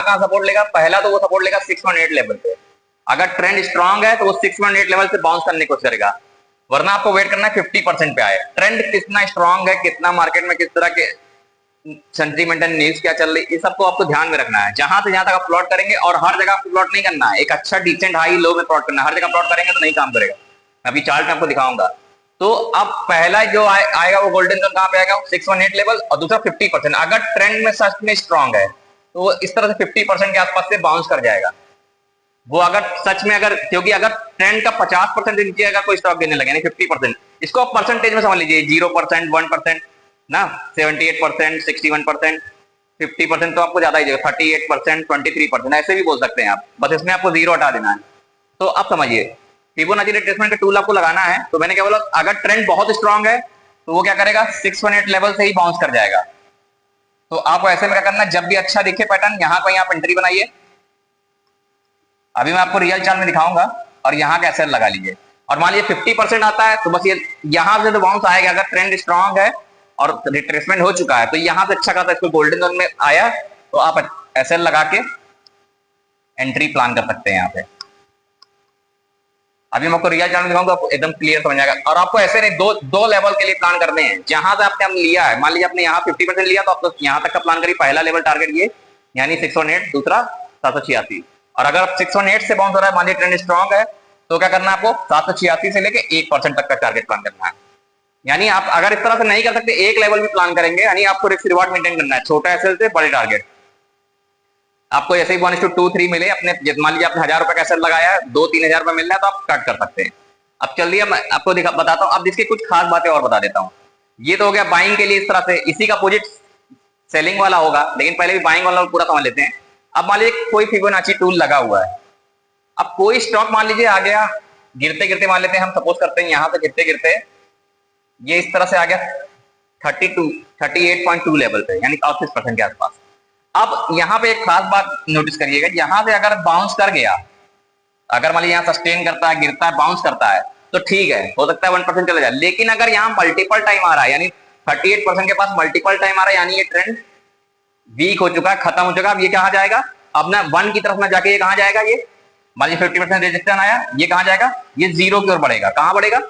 कहाँ सपोर्ट लेगा, पहला तो वो सपोर्ट लेगा 618 लेवल पे। अगर ट्रेंड स्ट्रांग है तो वो 618 लेवल से बाउंस करने की कोशिश करेगा, वरना आपको वेट करना है 50% पे आए। ट्रेंड कितना स्ट्रांग है, कितना मार्केट में किस तरह के सेंटीमेंट एंड न्यूज क्या चल रही, ये सबको आपको ध्यान में रखना है। जहां से जहां तक आप प्लॉट करेंगे, और हर जगह आपको प्लॉट नहीं करना है, एक अच्छा डिसेंट हाई लो में प्लॉट करना है। हर जगह प्लॉट करेंगे तो नहीं काम करेगा। अभी चार्ट में आपको दिखाऊंगा। तो अब पहला जो आएगा वो गोल्डन जोन कहां पे आएगा, 618 लेवल, और दूसरा 50%। अगर ट्रेंड में सच में स्ट्रांग है तो वो इस तरह से 50% के आसपास से बाउंस कर जाएगा। वो अगर सच में, अगर क्योंकि अगर ट्रेंड का 50% नीचे अगर कोई स्टॉक गिरने लगे, 50%, इसको आप परसेंटेज में समझ लीजिए, 0%, 1% ना, 78%, 61%, 50% तो आपको ज्यादा ही जाएगा, 38%, 23%, ऐसे भी बोल सकते हैं आप। बस इसमें आपको जीरो हटा देना है। तो अब समझिए, फिबोनाची रिट्रेसमेंट का टूल आपको लगाना है। तो मैंने क्या बोला, अगर ट्रेंड बहुत स्ट्रांग है तो वो क्या करेगा, 618 लेवल से ही बाउंस कर जाएगा। तो आपको ऐसे में क्या करना है, जब भी अच्छा दिखे पैटर्न, यहां कहीं आप एंट्री बनाइए। अभी मैं आपको रियल चार्ट में दिखाऊंगा, और यहाँ का एसएल लगा लीजिए। और मान लीजिए 50% आता है तो बस ये यहां से तो बाउंस आएगा। अगर ट्रेंड स्ट्रांग है और रिट्रेसमेंट हो चुका है तो यहां से अच्छा खासा इसको गोल्डन जोन में आया तो आप एसएल लगा के एंट्री प्लान कर सकते हैं यहाँ पे। अभी मैं आपको रियल चार्ट में दिखाऊंगा, आपको एकदम क्लियर समझ जाएगा। और आपको ऐसे नहीं, दो लेवल के लिए प्लान करने हैं। जहां से आपने लिया है, मान लीजिए आपने यहाँ 50% लिया तो आप यहाँ तक का प्लान करिए। पहला लेवल टारगेट ये, यानी 618, दूसरा 786। और अगर आप 618 से बाउंस हो रहा है, मान लीजिए ट्रेंड स्ट्रांग है, तो क्या करना है आपको, 786 से लेके 1% तक का टारगेट प्लान करना है। यानी आप अगर इस तरह से नहीं कर सकते, एक लेवल भी प्लान करेंगे, यानी आपको रिस्क रिवार्ड मेंटेन करना है, छोटा एसएल से बड़े टारगेट। आपको ऐसे ही 1:2-3 मिले अपने, मान लीजिए आपने 1000 रुपए का एसएल लगाया है, 2-3 हजार रुपए मिल रहा है तो आप कट कर सकते हैं। अब चलिए मैं आपको बताता हूँ। अब इसकी कुछ खास बातें और बता देता हूँ। ये तो हो गया बाइंग के लिए, इस तरह से इसी का अपोजिट सेलिंग वाला होगा, लेकिन पहले भी बाइंग वाला पूरा समझ लेते हैं। अब मान लीजिए कोई फिबोनाची टूल लगा हुआ है। अब कोई स्टॉक मान लीजिए आ गया गिरते गिरते, मान लेते हैं हम, सपोज करते हैं यहां से गिरते गिरते ये इस तरह से आ गया 38.2 लेवल पे, यानी 38% के आसपास। अब यहाँ पे एक खास बात नोटिस करिएगा, यहाँ से अगर बाउंस कर गया, अगर मान लीजिए यहाँ सस्टेन करता है, गिरता है, बाउंस करता है, तो ठीक है, हो सकता है 1% चला जाए। लेकिन अगर यहाँ मल्टीपल टाइम आ रहा है, यानी 38% के पास मल्टीपल टाइम आ रहा है, यानी ये ट्रेंड वीक हो चुका है, खत्म हो चुका है। अब ये कहाँ जाएगा, अब ना 1 की तरफ ना जाके ये कहाँ जाएगा, ये मान लीजिए 50% रेजिस्टेंस आया, ये कहाँ जाएगा, ये 0 की ओर बढ़ेगा। कहाँ बढ़ेगा,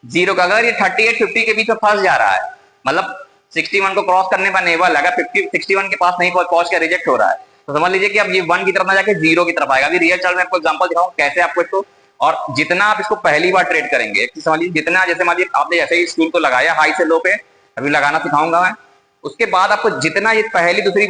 0 का। अगर ये 38-50 के बीच में फंस जा रहा है, मतलब 61 को क्रॉस करने पर नेबल, अगर 61 के पास नहीं पहुंच के रिजेक्ट हो रहा है, तो समझ लीजिए कि अब ये 1 की तरफ ना जाके 0 की तरफ आएगा। अभी रियल चार्ट में आपको एग्जांपल दिखाऊं कैसे आपको इसको, और जितना आप इसको पहली बार ट्रेड करेंगे, समझ लीजिए जितना, जैसे मान लीजिए आपने ऐसे ही स्टूल को लगाया हाई से लो पे, अभी लगाना सिखाऊंगा मैं, उसके बाद आपको जितना ये पहली दूसरी